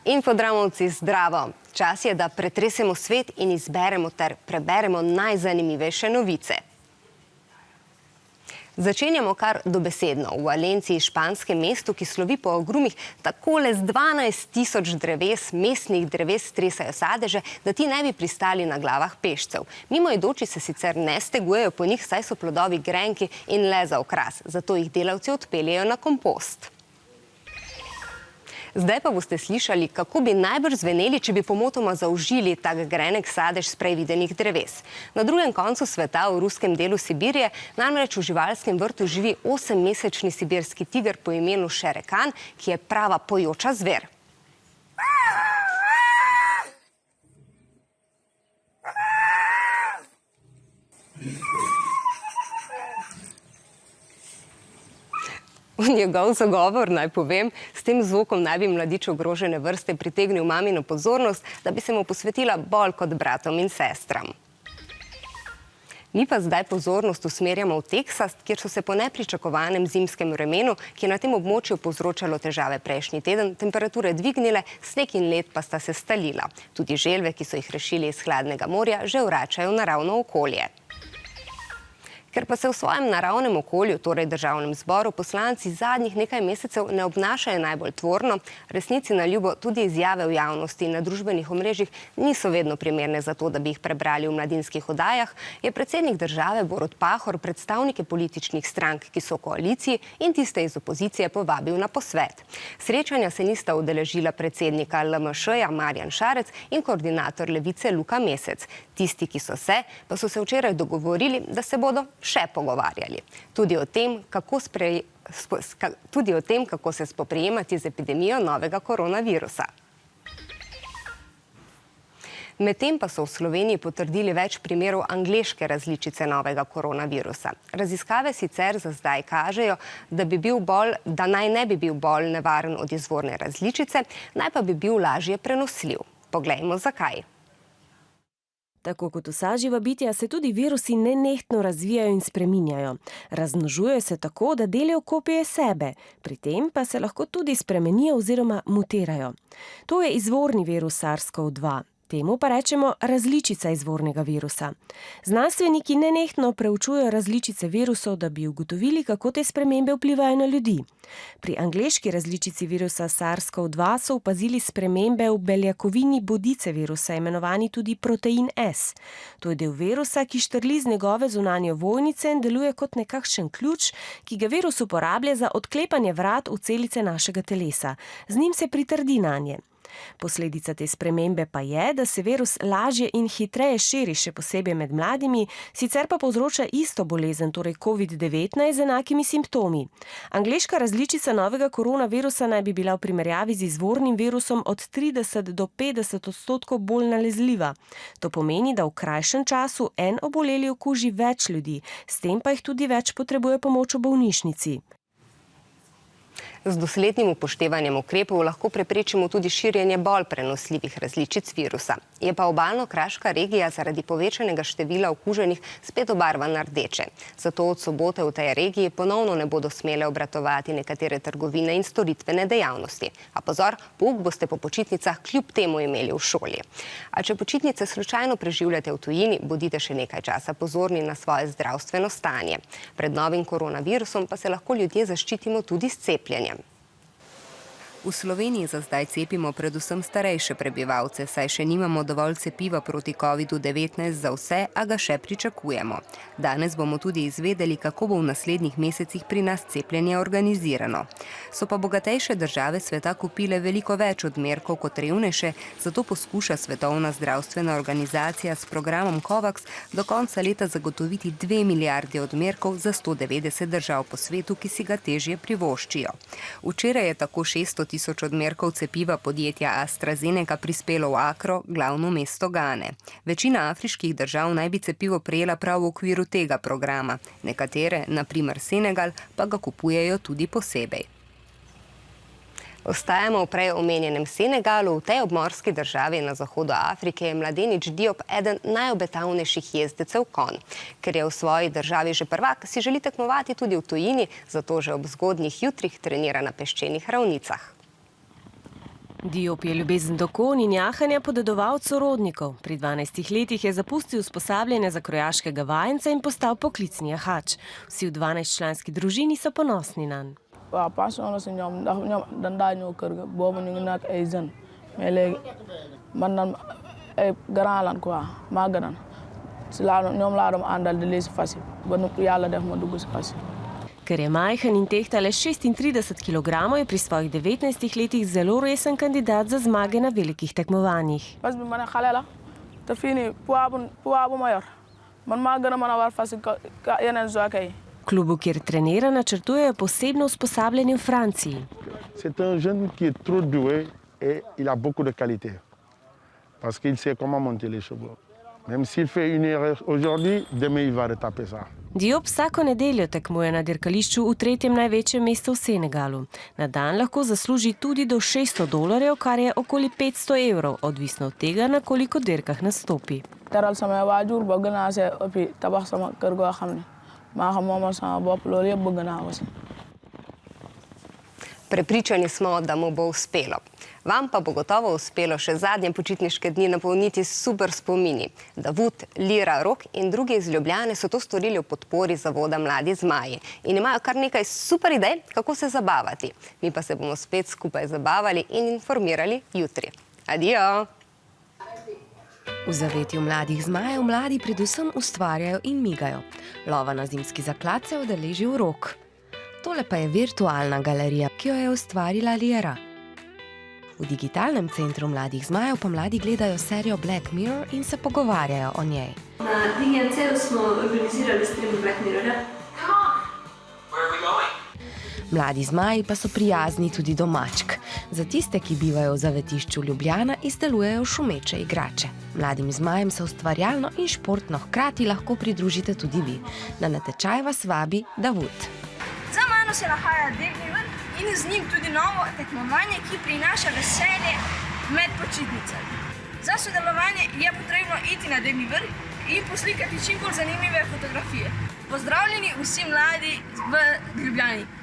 Infodramovci, zdravo! Čas je, da pretresemo svet in izberemo ter preberemo najzanimivejše novice. Začenjamo kar dobesedno. V Valenciji, španskem mestu, ki slovi po agrumih, takole z 12.000 dreves, mestnih dreves stresajo sadeže, da ti ne bi pristali na glavah pešcev. Mimoidoči se sicer ne stegujejo po njih, saj so plodovi grenki in le za okras. Zato jih delavci odpeljejo na kompost. Zdaj pa boste slišali, kako bi najbrž zveneli, če bi pomotoma zaužili tak grenek sadež s prej videnih dreves. Na drugem koncu sveta, v ruskem delu Sibirije, namreč v živalskem vrtu živi 8-mesečni sibirski tiger po imenu Šerekan, ki je prava pojoča zver. V njegov zagovor, naj povem, s tem zvokom naj bi mladič ogrožene vrste pritegnil mamino pozornost, da bi se mu posvetila bolj kot bratom in sestram. Mi pa zdaj pozornost usmerjamo v Teksas, kjer so se po nepričakovanem zimskem vremenu, ki je na tem območju povzročalo težave prejšnji teden, temperature dvignile, sneg in led pa sta se stalila. Tudi želve, ki so jih rešili iz hladnega morja, že vračajo v naravno okolje. Ker pa se v svojem naravnem okolju, torej državnem zboru, poslanci zadnjih nekaj mesecev ne obnašajo najbolj tvorno, resnici na ljubo tudi izjave v javnosti in na družbenih omrežjih niso vedno primerne za to, da bi jih prebrali v mladinskih oddajah, je predsednik države Borut Pahor predstavnike političnih strank, ki so v koaliciji, in tiste iz opozicije povabil na posvet. Srečanja se nista udeležila predsednika LMŠ-ja Marjan Šarec in koordinator Levice Luka Mesec. Tisti, ki so se, pa so se včeraj dogovorili, da se bodo še pogovarjali. Tudi o tem, kako se spoprijemati z epidemijo novega koronavirusa. Medtem pa so v Sloveniji potrdili več primerov angleške različice novega koronavirusa. Raziskave sicer za zdaj kažejo, da naj ne bi bil bolj nevaren od izvorne različice, naj pa bi bil lažje prenosljiv. Poglejmo zakaj. Tako kot vsa živa bitja se tudi virusi nenehtno razvijajo in spreminjajo. Razmnožujejo se tako, da delijo kopije sebe, pri tem pa se lahko tudi spremenijo oziroma mutirajo. To je izvorni virus SARS-CoV-2. Temu pa rečemo različica izvornega virusa. Znanstveniki nenehno preučujejo različice virusov, da bi ugotovili, kako te spremembe vplivajo na ljudi. Pri angleški različici virusa SARS-CoV-2 so opazili spremembe v beljakovini bodice virusa, imenovani tudi protein S. To je del virusa, ki štrli z njegove zunanje ovojnice in deluje kot nekakšen ključ, ki ga virus uporablja za odklepanje vrat v celice našega telesa. Z njim se pritrdi nanje. Posledica te spremembe pa je, da se virus lažje in hitreje širi, še posebej med mladimi, sicer pa povzroča isto bolezen, torej COVID-19 z enakimi simptomi. Angleška različica novega koronavirusa naj bi bila v primerjavi z izvornim virusom od 30 do 50% bolj nalezljiva. To pomeni, da v krajšem času en oboleli okuži več ljudi, s tem pa jih tudi več potrebuje pomoč v bolnišnici. Z doslednim upoštevanjem ukrepov lahko preprečimo tudi širjenje bolj prenosljivih različic virusa. Je pa obalno-kraška regija zaradi povečanega števila okuženih spet obarvana rdeče. Zato od sobote v tej regiji ponovno ne bodo smele obratovati nekatere trgovine in storitvene dejavnosti. A pozor, pouk boste po počitnicah kljub temu imeli v šoli. A če počitnice slučajno preživljate v tujini, bodite še nekaj časa pozorni na svoje zdravstveno stanje. Pred novim koronavirusom pa se lahko ljudje zaščitimo tudi s cepljenjem. V Sloveniji za zdaj cepimo predvsem starejše prebivalce, saj še nimamo dovolj cepiva proti COVID-19 za vse, a ga še pričakujemo. Danes bomo tudi izvedeli, kako bo v naslednjih mesecih pri nas cepljenje organizirano. So pa bogatejše države sveta kupile veliko več odmerkov kot revnejše, zato poskuša Svetovna zdravstvena organizacija s programom COVAX do konca leta zagotoviti 2 milijardi odmerkov za 190 držav po svetu, ki si ga težje privoščijo. Včeraj je tako 600 tisoč odmerkov cepiva podjetja AstraZeneca prispelo v Akro, glavno mesto Gane. Večina afriških držav naj bi cepivo prejela prav v okviru tega programa. Nekatere, na primer Senegal, pa ga kupujejo tudi posebej. Ostajamo v prej omenjenem Senegalu. V tej obmorski državi na zahodu Afrike je mladenič Diop eden najobetavnejših jezdecev konj. Ker je v svoji državi že prvak, si želi tekmovati tudi v tujini, zato že ob zgodnjih jutrih trenira na peščenih ravnicah. Diop je ljubezen do konj in jahanja podedoval od sorodnikov. Pri 12 letih je zapustil usposabljanje za krojaškega vajenca in postal poklicni jahač. Vsi v 12-članski družini so ponosni nanj. waaw passion la si ñoom ndax ñoom dañ daa ñëw kër ga boobu ñu ngi nekk ay jeunes mais léegi man nan ay grand lan quoi maa gënan si ñoom laa doon àndal di lii si fas yi ba yàlla def ma dugg si fas yi. Ker je majhen in tehta le 36 kg, je pri svojih 19 letih zelo resen kandidat za zmage na velikih tekmovanjih. Fas bi ma ne xale la te fii nii poids bu ma yor man maa gën a mën a war fas yi yeneen jockey yi. Klubu, kjer trenira, načrtujejo posebno usposabljanje v Franciji. C'est un jeune qui est trop doué et il a beaucoup de qualité. Parce qu'il sait comment monter les chevaux. Même s'il fait une erreur aujourd'hui, demain il va retaper ça. Diop vsako nedeljo tekmuje na dirkališču v 3. največjem mestu v Senegalu. Na dan lahko zasluži tudi do $600, kar je okoli 500 €, odvisno od tega, na koliko dirkah nastopi. Teral sama waajur ba gën a see ëppi tabax sama kër goo xam ne maa xam moomal sama bopp loolu yëpp bëgg naa ko si. Prepričani smo, da mu bo uspelo. Vam pa bo gotovo uspelo še zadnje počitniške dni napolniti s super spomini. Davud, Lira, Rok in drugi iz Ljubljane so to storili v podpori zavoda Mladi zmaji in imajo kar nekaj super idej, kako se zabavati. Mi pa se bomo spet skupaj zabavali in informirali jutri. Adijo! V zavetju Mladih zmajev mladi predvsem ustvarjajo in migajo. Lova na zimski zaklad se udeleži v Rok. Tole pa je virtualna galerija, ki jo je ustvarila Lira. V digitalnem centru Mladih zmajev pa mladi gledajo serijo Black Mirror in se pogovarjajo o njej. Na DGNC smo organizirali stream Black Mirrorja. Mladi zmaji pa so prijazni tudi do mačk. Za tiste, ki bivajo v zavetišču Ljubljana, izdelujejo šumeče igrače. Mladim zmajem se ustvarjalno in športno hkrati lahko pridružite tudi vi. Na natečaj vas vabi Davud. Za mano se nahaja Debni vrh in z njim tudi novo tekmovanje, ki prinaša veselje med počitnicami. Za sodelovanje je potrebno iti na Debni vrh in poslikati čim bolj zanimive fotografije. Pozdravljeni vsi mladi v Ljubljani!